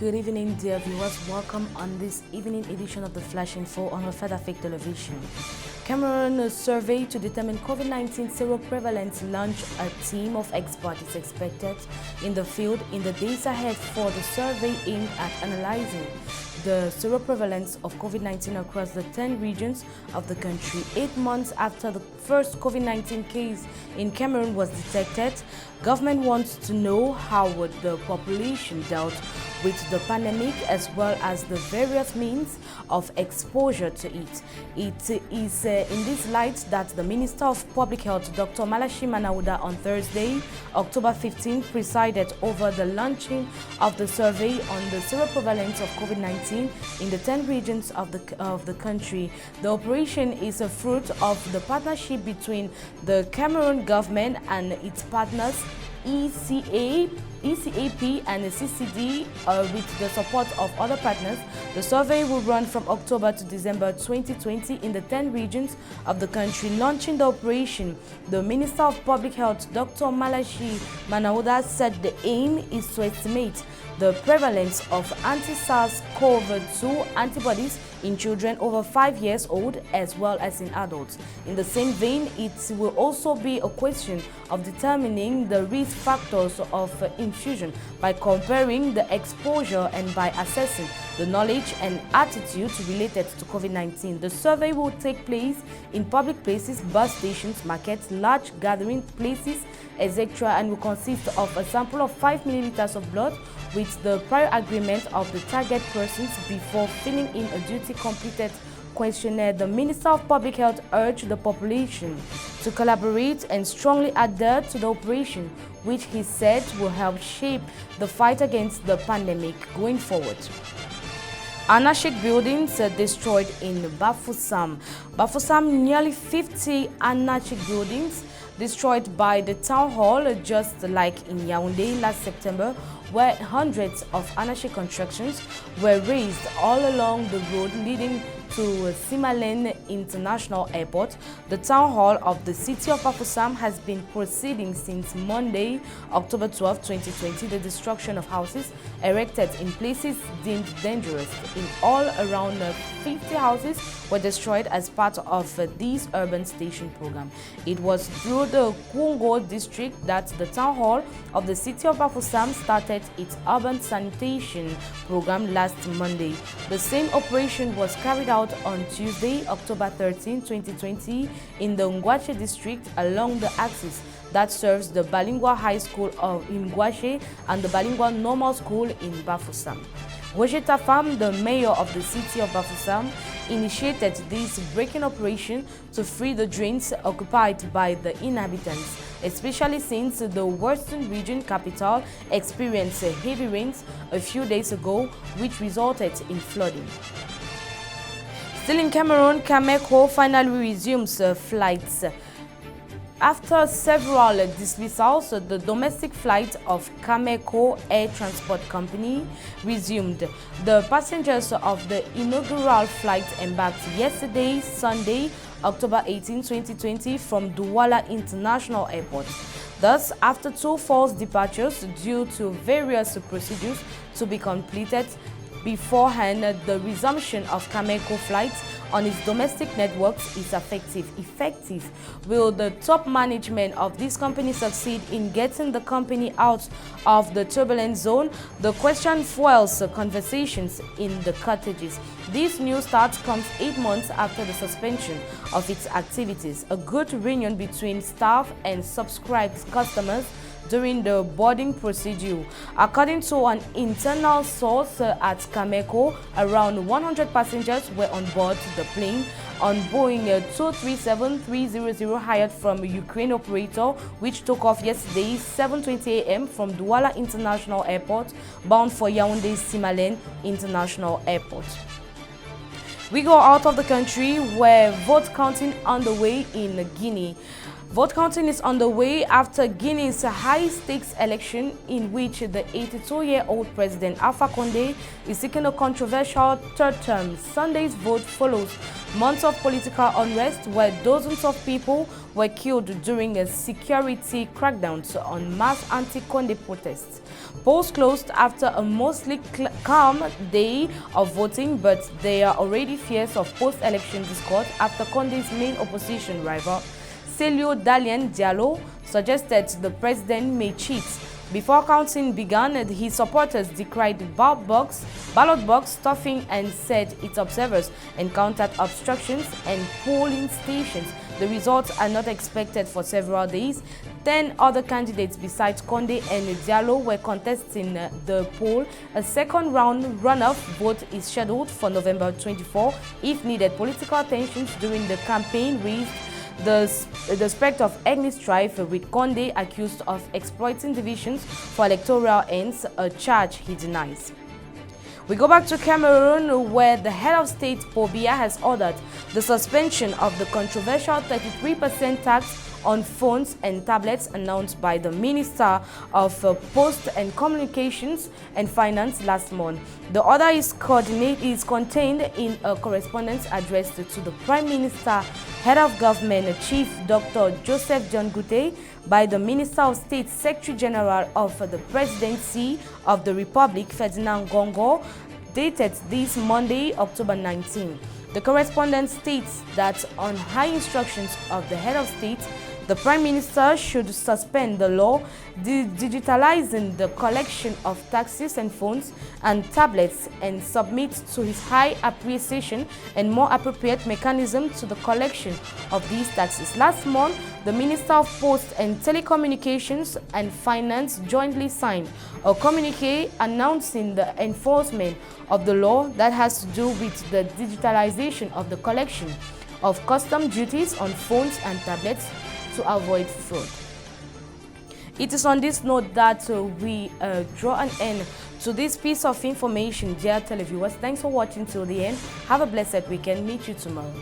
good evening, dear viewers. Welcome on this evening edition of the Flash Info on Fake Television. Cameroon survey to determine COVID-19 seroprevalence launch. A team of experts is expected in the field in the days ahead for the survey aimed at analyzing the seroprevalence of COVID-19 across the 10 regions of the country. 8 months after the first COVID-19 case in Cameroon was detected, government wants to know how would the population dealt with the pandemic as well as the various means of exposure to it. It is in this light that the Minister of Public Health, Dr. Malachi Manawuda, on Thursday, October 15, presided over the launching of the survey on the seroprevalence of COVID-19 in the 10 regions of the country. The operation is a fruit of the partnership between the Cameroon government and its partners ECAP and the CCD with the support of other partners. The survey will run from October to December 2020 in the 10 regions of the country. Launching the operation, the Minister of Public Health, Dr. Malachi Manawuda, said the aim is to estimate the prevalence of anti-SARS-CoV-2 antibodies in children over 5 years old as well as in adults. In the same vein, it will also be a question of determining the risk factors of infusion by comparing the exposure and by assessing the knowledge and attitudes related to COVID-19. The survey will take place in public places, bus stations, markets, large gathering places, etc., and will consist of a sample of 5 milliliters of blood with the prior agreement of the target persons before filling in a duty-completed questionnaire. The Minister of Public Health urged the population to collaborate and strongly adhere to the operation, which he said will help shape the fight against the pandemic going forward. Anarchic buildings destroyed in Bafoussam. Bafoussam, nearly 50 Anarchic buildings destroyed by the town hall, just like in Yaoundé last September, where hundreds of Anarchic constructions were raised all along the road leading to Simalène International Airport. The town hall of the city of Bafoussam has been proceeding since Monday, October 12, 2020. The destruction of houses erected in places deemed dangerous. In all around 50 houses were destroyed as part of this urban station program. It was through the Kungo district that the town hall of the city of Bafoussam started its urban sanitation program last Monday. The same operation was carried out on Tuesday, October 13, 2020, in the Ngwache district along the axis that serves the Balingwa High School in Ngwache and the Balingwa Normal School in Bafoussam. Roger Tafam, the mayor of the city of Bafoussam, initiated this breaking operation to free the drains occupied by the inhabitants, especially since the Western region capital experienced heavy rains a few days ago, which resulted in flooding. Still in Cameroon, Cameco finally resumes flights. After several dismissals, the domestic flight of Cameco Air Transport Company resumed. The passengers of the inaugural flight embarked yesterday, Sunday, October 18, 2020, from Douala International Airport. Thus, after 2 false departures due to various procedures to be completed beforehand, the resumption of Cameco flights on its domestic networks is effective. Will the top management of this company succeed in getting the company out of the turbulent zone? The question fuels conversations in the cottages. This new start comes 8 months after the suspension of its activities. A good reunion between staff and subscribed customers during the boarding procedure. According to an internal source at Cameco, around 100 passengers were on board the plane on Boeing 237-300 hired from a Ukraine operator, which took off yesterday 7:20 a.m. from Douala International Airport, bound for Yaoundé's Simalène International Airport. We go out of the country where vote counting underway in Guinea. Vote counting is underway after Guinea's high-stakes election in which the 82-year-old President Alpha Condé is seeking a controversial third term. Sunday's vote follows months of political unrest where dozens of people were killed during a security crackdown on mass anti-Condé protests. Polls closed after a mostly calm day of voting, but there are already fears of post-election discord after Condé's main opposition rival, Cellio Dalian Diallo, suggested the president may cheat. Before counting began, his supporters decried ballot box stuffing and said its observers encountered obstructions and polling stations. The results are not expected for several days. 10 other candidates besides Condé and Diallo were contesting the poll. A second round runoff vote is scheduled for November 24. If needed, political tensions during the campaign raised the spread of ethnic strife, with Condé accused of exploiting divisions for electoral ends, a charge he denies. We go back to Cameroon, where the head of state, Paul Biya, has ordered the suspension of the controversial 33% tax on phones and tablets announced by the Minister of Post and Communications and Finance last month. The order is contained in a correspondence addressed to the Prime Minister, Head of Government, Chief Dr. Joseph John Gute, by the Minister of State, Secretary General of the Presidency of the Republic, Ferdinand Gongo, dated this Monday, October 19. The correspondence states that on high instructions of the Head of State, the Prime Minister should suspend the law digitalizing the collection of taxes and phones and tablets and submit to his high appreciation and more appropriate mechanism to the collection of these taxes. Last month, the Minister of Post and Telecommunications and Finance jointly signed a communique announcing the enforcement of the law that has to do with the digitalization of the collection of custom duties on phones and tablets to avoid fraud. It is on this note that we draw an end to this piece of information, dear televiewers. Thanks for watching till the end. Have a blessed weekend. Meet you tomorrow.